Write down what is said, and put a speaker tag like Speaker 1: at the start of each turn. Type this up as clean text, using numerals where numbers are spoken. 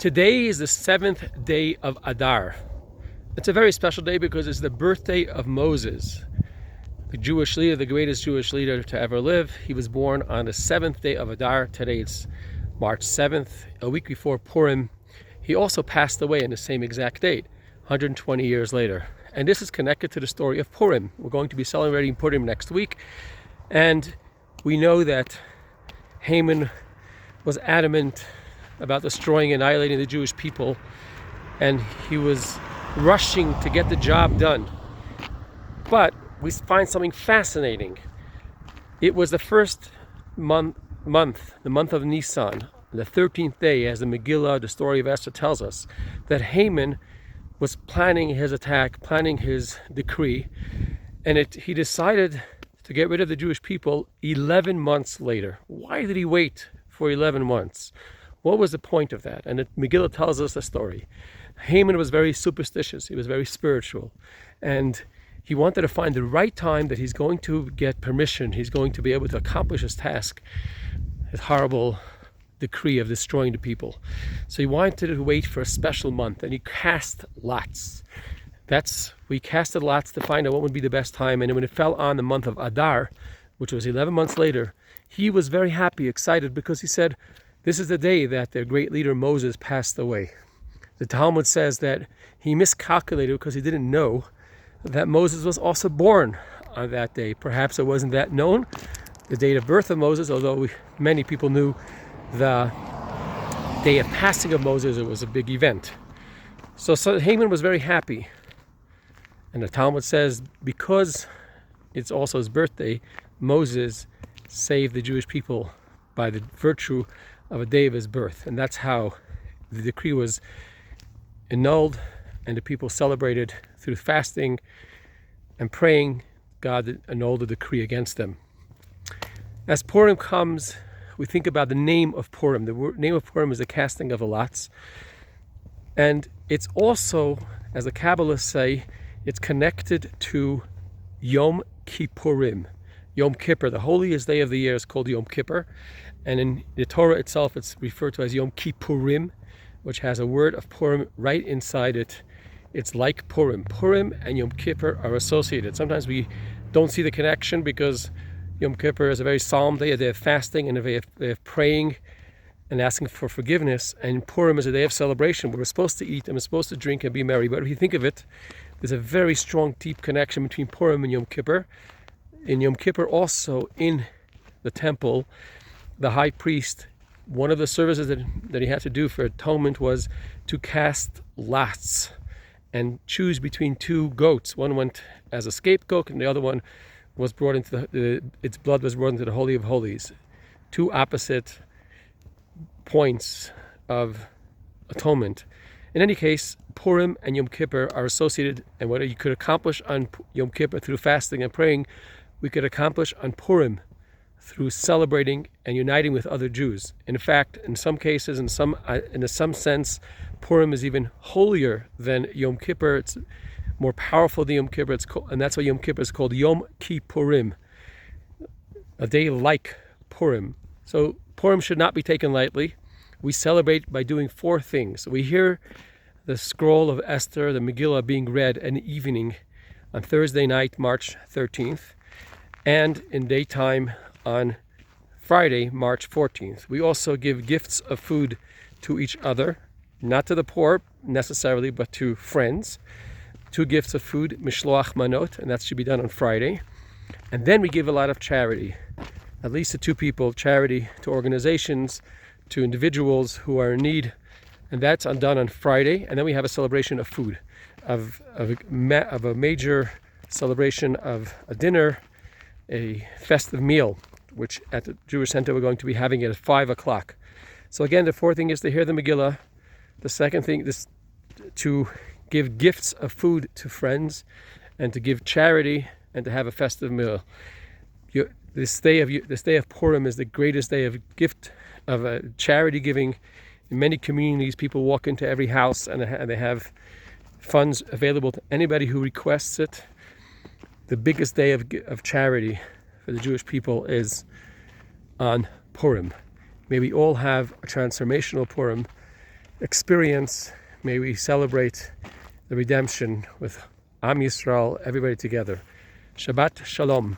Speaker 1: Today is the 7th day of Adar. It's a very special day because it's the birthday of Moses, the Jewish leader, the greatest Jewish leader to ever live. He was born on the 7th day of Adar. Today it's March 7th, a week before Purim. He also passed away on the same exact date, 120 years later. And this is connected to the story of Purim. We're going to be celebrating Purim next week. And we know that Haman was adamant about destroying and annihilating the Jewish people, and he was rushing to get the job done. But we find something fascinating. It was the first month, the month of Nisan, the 13th day, as the Megillah, the story of Esther tells us, that Haman was planning his attack, planning his decree, and he decided to get rid of the Jewish people 11 months later. Why did he wait for 11 months? What was the point of that? And the Megillah tells us the story. Haman was very superstitious. He was very spiritual. And he wanted to find the right time that he's going to get permission. He's going to be able to accomplish his task, his horrible decree of destroying the people. So he wanted to wait for a special month, and he cast lots. We casted lots to find out what would be the best time. And when it fell on the month of Adar, which was 11 months later, he was very happy, excited, because he said, this is the day that their great leader Moses passed away. The Talmud says that he miscalculated because he didn't know that Moses was also born on that day. Perhaps it wasn't that known, the date of birth of Moses, although many people knew the day of passing of Moses. It was a big event. So Haman was very happy. And the Talmud says because it's also his birthday, Moses saved the Jewish people by the virtue of a day of his birth. And that's how the decree was annulled, and the people celebrated through fasting and praying. God annulled the decree against them. As Purim comes, we think about the name of Purim. The name of Purim is the casting of the lots. And it's also, as the Kabbalists say, it's connected to Yom Kippurim. Yom Kippur, the holiest day of the year, is called Yom Kippur. And in the Torah itself, it's referred to as Yom Kippurim, which has a word of Purim right inside it. It's like Purim. Purim and Yom Kippur are associated. Sometimes we don't see the connection because Yom Kippur is a very solemn day, a day of fasting and a day of praying and asking for forgiveness. And Purim is a day of celebration where we're supposed to eat and we're supposed to drink and be merry. But if you think of it, there's a very strong, deep connection between Purim and Yom Kippur. In Yom Kippur also, in the temple, the high priest, one of the services that he had to do for atonement was to cast lots and choose between two goats. One went as a scapegoat and the other one was brought into its blood was brought into the Holy of Holies. Two opposite points of atonement. In any case, Purim and Yom Kippur are associated, and what you could accomplish on Yom Kippur through fasting and praying, we could accomplish on Purim through celebrating and uniting with other Jews. In fact, in some cases, in some sense, Purim is even holier than Yom Kippur. It's more powerful than Yom Kippur, and that's why Yom Kippur is called Yom Kippurim, a day like Purim. So Purim should not be taken lightly. We celebrate by doing four things. We hear the scroll of Esther, the Megillah, being read in the evening on Thursday night, March 13th, and in daytime on Friday, March 14th. We also give gifts of food to each other, not to the poor necessarily, but to friends. 2 gifts of food, mishloach manot, and that should be done on Friday. And then we give a lot of charity, at least to 2 people, charity to organizations, to individuals who are in need, and that's done on Friday. And then we have a celebration of food, of a major celebration of a dinner, a festive meal, which at the Jewish Center we're going to be having it at 5 o'clock. So again, the 4th thing is to hear the Megillah. The 2nd thing is to give gifts of food to friends, and to give charity, and to have a festive meal. This day of Purim is the greatest day of charity giving. In many communities, people walk into every house and they have funds available to anybody who requests it. The biggest day of charity for the Jewish people is on Purim. May we all have a transformational Purim, experience. May we celebrate the redemption with Am Yisrael, everybody together. Shabbat Shalom.